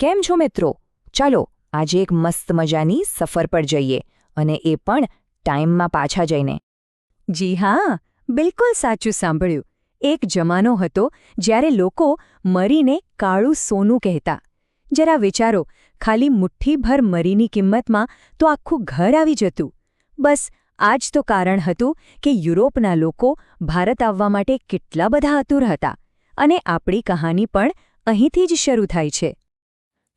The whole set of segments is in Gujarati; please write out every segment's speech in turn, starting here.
કેમ છો મિત્રો? ચાલો આજે એક મસ્ત મજાની સફર પર જઈએ અને એ પણ ટાઈમમાં પાછા જઈને. જી હા, બિલકુલ સાચું સાંભળ્યું. એક જમાનો હતો જ્યારે લોકો મરીને કાળું સોનું કહેતા. જરા વિચારો, ખાલી મુઠ્ઠીભર મરીની કિંમતમાં તો આખું ઘર આવી જતું. બસ આ જ તો કારણ હતું કે યુરોપના લોકો ભારત આવવા માટે કેટલા બધા આતુર હતા. અને આપણી કહાની પણ અહીંથી જ શરૂ થાય છે.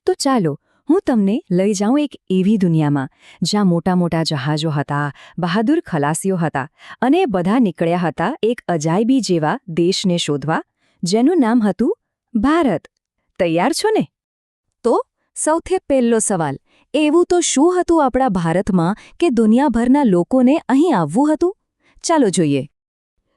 તો ચાલો હું તમને લઈ જાઉં એક એવી દુનિયામાં જ્યાં મોટા મોટા જહાજો હતા, બહાદુર ખલાસીઓ હતા અને બધા નીકળ્યા હતા એક અજાયબી જેવા દેશને શોધવા, જેનું નામ હતું ભારત. તૈયાર છો ને? તો સૌથી પહેલો સવાલ, એવું તો શું હતું આપણા ભારતમાં કે દુનિયાભરના લોકોને અહીં આવવું હતું? ચાલો જોઈએ.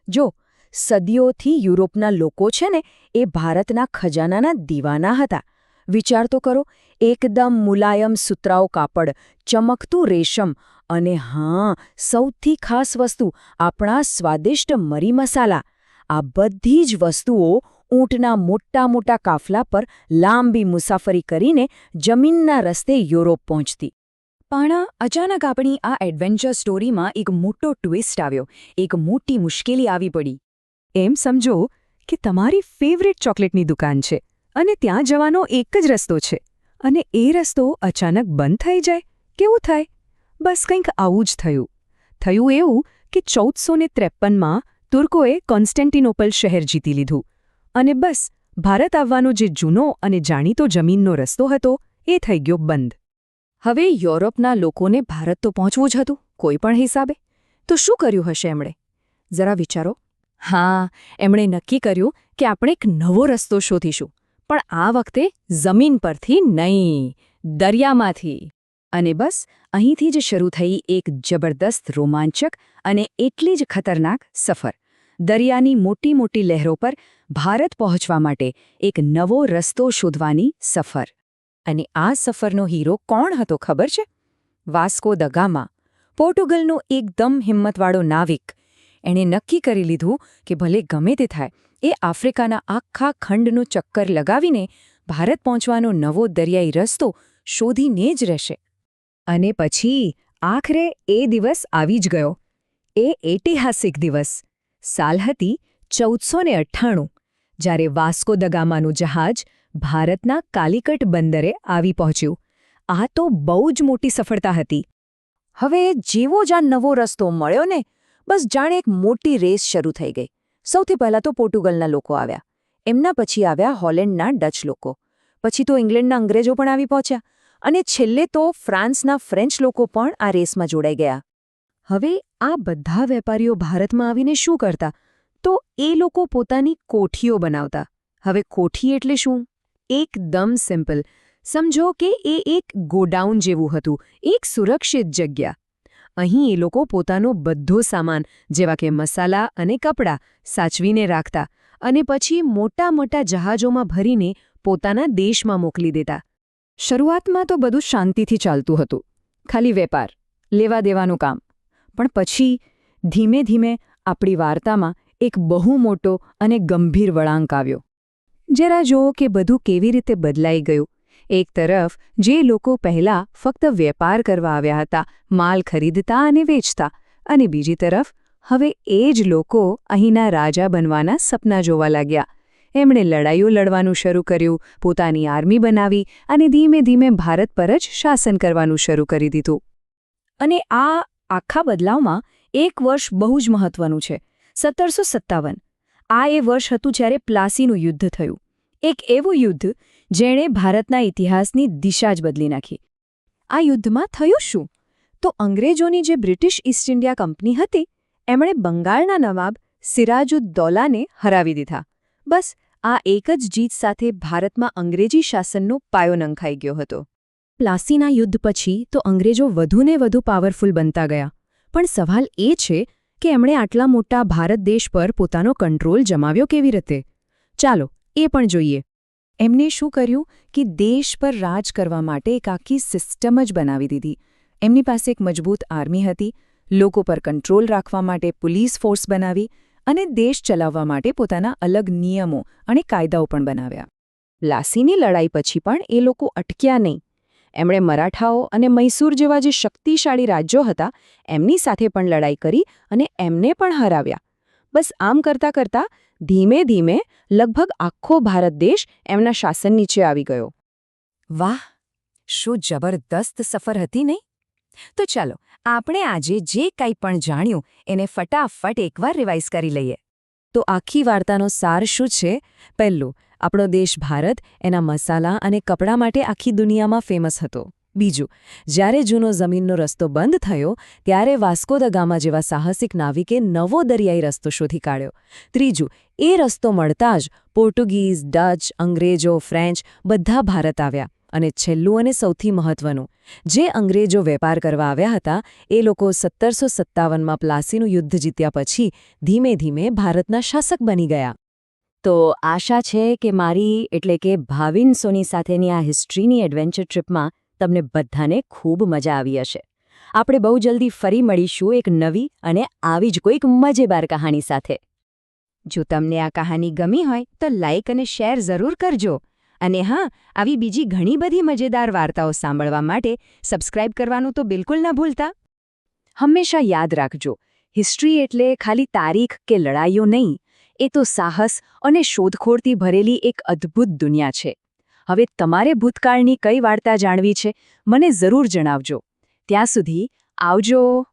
જો સદીઓથી યુરોપના લોકો છે ને એ ભારતના ખજાનાના દીવાના હતા. વિચાર તો કરો, એકદમ મુલાયમ સુતરાઉ કાપડ, ચમકતું રેશમ અને હા, સૌથી ખાસ વસ્તુ આપણા સ્વાદિષ્ટ મરી મસાલા. આ બધી જ વસ્તુઓ ઊંટના મોટા મોટા કાફલા પર લાંબી મુસાફરી કરીને જમીનના રસ્તે યુરોપ પહોંચતી. પણ અચાનક આપણી આ એડવેન્ચર સ્ટોરીમાં એક મોટો ટ્વિસ્ટ આવ્યો, એક મોટી મુશ્કેલી આવી પડી. એમ સમજો કે તમારી ફેવરિટ ચોકલેટની દુકાન છે અને ત્યાં જવાનો એક જ રસ્તો છે અને એ રસ્તો અચાનક બંધ થઈ જાય. કેવું થાય? બસ કંઈક આવું જ થયું. થયું એવું કે 1453માં તુર્કોએ કોન્સ્ટેન્ટિનોપલ શહેર જીતી લીધું અને બસ ભારત આવવાનો જે જૂનો અને જાણીતો જમીનનો રસ્તો હતો એ થઈ ગયો બંધ. હવે યુરોપના લોકોને ભારત તો પહોંચવું જ હતું કોઈ પણ હિસાબે. તો શું કર્યું હશે એમણે? જરા વિચારો. હા, એમણે નક્કી કર્યું કે આપણે એક નવો રસ્તો શોધીશું, પણ આ વખતે જમીન પરથી નહીં, દરિયામાંથી. અને બસ અહીંથી જ શરૂ થઈ એક જબરદસ્ત, રોમાંચક અને એટલી જ ખતરનાક સફર. દરિયાની મોટી મોટી લહેરો પર ભારત પહોંચવા માટે એક નવો રસ્તો શોધવાની સફર. અને આ સફરનો હીરો કોણ હતો ખબર છે? વાસ્કો દ ગામા, પોર્ટુગલનો એકદમ હિંમતવાળો નાવિક. એણે નક્કી કરી લીધું કે ભલે ગમે તે થાય, એ આફ્રિકાના આખા ખંડનું ચક્કર લગાવીને ભારત પહોંચવાનો નવો દરિયાઈ રસ્તો શોધીને જ રહેશે. અને પછી આખરે એ દિવસ આવી જ ગયો. એ ઐતિહાસિક દિવસ. સાલ હતી 1498, જ્યારે વાસ્કો દ ગામાનું જહાજ ભારતના કાલિકટ બંદરે આવી પહોંચ્યું. આ તો બહુ જ મોટી સફળતા હતી. હવે જેવો જ આ નવો રસ્તો મળ્યો ને, બસ જાણે એક મોટી રેસ શરૂ થઈ ગઈ. સૌથી પહેલાં તો પોર્ટુગલના લોકો આવ્યા. એમના પછી આવ્યા હોલેન્ડના ડચ લોકો. પછી તો ઇંગ્લેન્ડના અંગ્રેજો પણ આવી પહોંચ્યા. અને છેલ્લે તો ફ્રાન્સના ફ્રેન્ચ લોકો પણ આ રેસમાં જોડાઈ ગયા. હવે આ બધા વેપારીઓ ભારતમાં આવીને શું કરતા? તો એ લોકો પોતાની કોઠીઓ બનાવતા. હવે કોઠી એટલે શું? એકદમ સિમ્પલ. સમજો કે એ એક ગોડાઉન જેવું હતું, એક સુરક્ષિત જગ્યા. અહીં એ લોકો પોતાનો બધો સામાન, જેવા કે મસાલા અને કપડાં, સાચવીને રાખતા અને પછી મોટા મોટા જહાજોમાં ભરીને પોતાના દેશમાં મોકલી દેતા. શરૂઆતમાં તો બધું શાંતિથી ચાલતું હતું, ખાલી વેપાર, લેવા દેવાનું કામ. પણ પછી ધીમે ધીમે આપણી વાર્તામાં એક બહુ મોટો અને ગંભીર વળાંક આવ્યો. જરા જુઓ કે બધું કેવી રીતે બદલાઈ ગયું. એક તરફ જે લોકો પહેલાં ફક્ત વેપાર કરવા આવ્યા હતા, માલ ખરીદતા અને વેચતા, અને બીજી તરફ હવે એ જ લોકો અહીંના રાજા બનવાના સપના જોવા લાગ્યા. એમણે લડાઈઓ લડવાનું શરૂ કર્યું, પોતાની આર્મી બનાવી અને ધીમે ધીમે ભારત પર જ શાસન કરવાનું શરૂ કરી દીધું. અને આ આખા બદલાવમાં એક વર્ષ બહુ જ મહત્વનું છે, 1757. આ એ વર્ષ હતું જ્યારે પ્લાસીનું યુદ્ધ થયું. એક એવું યુદ્ધ જેણે ભારતના ઇતિહાસની દિશા જ બદલી નાખી. આ યુદ્ધમાં થયું શું? તો અંગ્રેજોની જે બ્રિટિશ ઈસ્ટ ઇન્ડિયા કંપની હતી, એમણે બંગાળના નવાબ સિરાજુદ્દૌલાને હરાવી દીધા. બસ આ એક જ જીત સાથે ભારતમાં અંગ્રેજી શાસનનો પાયો નંખાઈ ગયો હતો. પ્લાસીના યુદ્ધ પછી તો અંગ્રેજો વધુને વધુ પાવરફુલ બનતા ગયા. પણ સવાલ એ છે કે એમણે આટલા મોટા ભારત દેશ પર પોતાનો કંટ્રોલ જમાવ્યો કેવી રીતે? ચાલો એ પણ જોઈએ. એમને શું કર્યું કે દેશ પર રાજ કરવા માટે એક આખી સિસ્ટમ જ બનાવી દીધી. એમની પાસે એક મજબૂત આર્મી હતી, લોકો પર કંટ્રોલ રાખવા માટે પોલીસ ફોર્સ બનાવી અને દેશ ચલાવવા માટે પોતાના અલગ નિયમો અને કાયદાઓ પણ બનાવ્યા. પ્લાસીની લડાઈ પછી પણ એ લોકો અટક્યા નહીં. એમણે મરાઠાઓ અને મૈસૂર જેવા જે શક્તિશાળી રાજ્યો હતા એમની સાથે પણ લડાઈ કરી અને એમને પણ હરાવ્યા. બસ આમ કરતાં કરતાં ધીમે ધીમે લગભગ આખો ભારત દેશ એમના શાસન નીચે આવી ગયો. વાહ, શું જબરદસ્ત સફર હતી નહીં? તો ચાલો આપણે આજે જે કંઈ પણ જાણ્યું એને ફટાફટ એકવાર રિવાઇઝ કરી લઈએ. તો આખી વાર્તાનો સાર શું છે? પહેલું, આપણો દેશ ભારત એના મસાલા અને કપડાં માટે આખી દુનિયામાં ફેમસ હતો. બીજું, જ્યારે જૂનો જમીનનો રસ્તો બંધ થયો ત્યારે વાસ્કો દ ગામા જેવા સાહસિક નાવિકે નવો દરિયાઈ રસ્તો શોધી કાઢ્યો. ત્રીજું, એ રસ્તો મળતા જ પોર્ટુગીઝ, ડચ, અંગ્રેજો, ફ્રેન્ચ બધા ભારત આવ્યા. અને છેલ્લું અને સૌથી મહત્વનું, જે અંગ્રેજો વેપાર કરવા આવ્યા હતા એ લોકો 1757માં પ્લાસીનું યુદ્ધ જીત્યા પછી ધીમે ધીમે ભારતના શાસક બની ગયા. તો આશા છે કે મારી એટલે કે ભાવિન સોની સાથેની આ હિસ્ટ્રીની એડવેન્ચર ટ્રીપમાં તમને બધાને ખૂબ મજા આવી હશે. આપણે બહુ જલ્દી ફરી મળીશું એક નવી અને આવી જ કોઈક મજેદાર કહાની સાથે. જો તમને આ કહાની ગમી હોય તો લાઇક અને શેર જરૂર કરજો. અને હા, આવી બીજી ઘણી બધી મજેદાર વાર્તાઓ સાંભળવા માટે સબસ્ક્રાઇબ કરવાનું તો બિલકુલ ન ભૂલતા. હંમેશા યાદ રાખજો, હિસ્ટ્રી એટલે ખાલી તારીખ કે લડાઈઓ નહીં, એ તો સાહસ અને શોધખોળથી ભરેલી એક અદ્ભુત દુનિયા છે. હવે તમારે ભૂતકાળની કઈ વાર્તા જાણવી છે મને જરૂર જણાવજો. ત્યાં સુધી આવજો.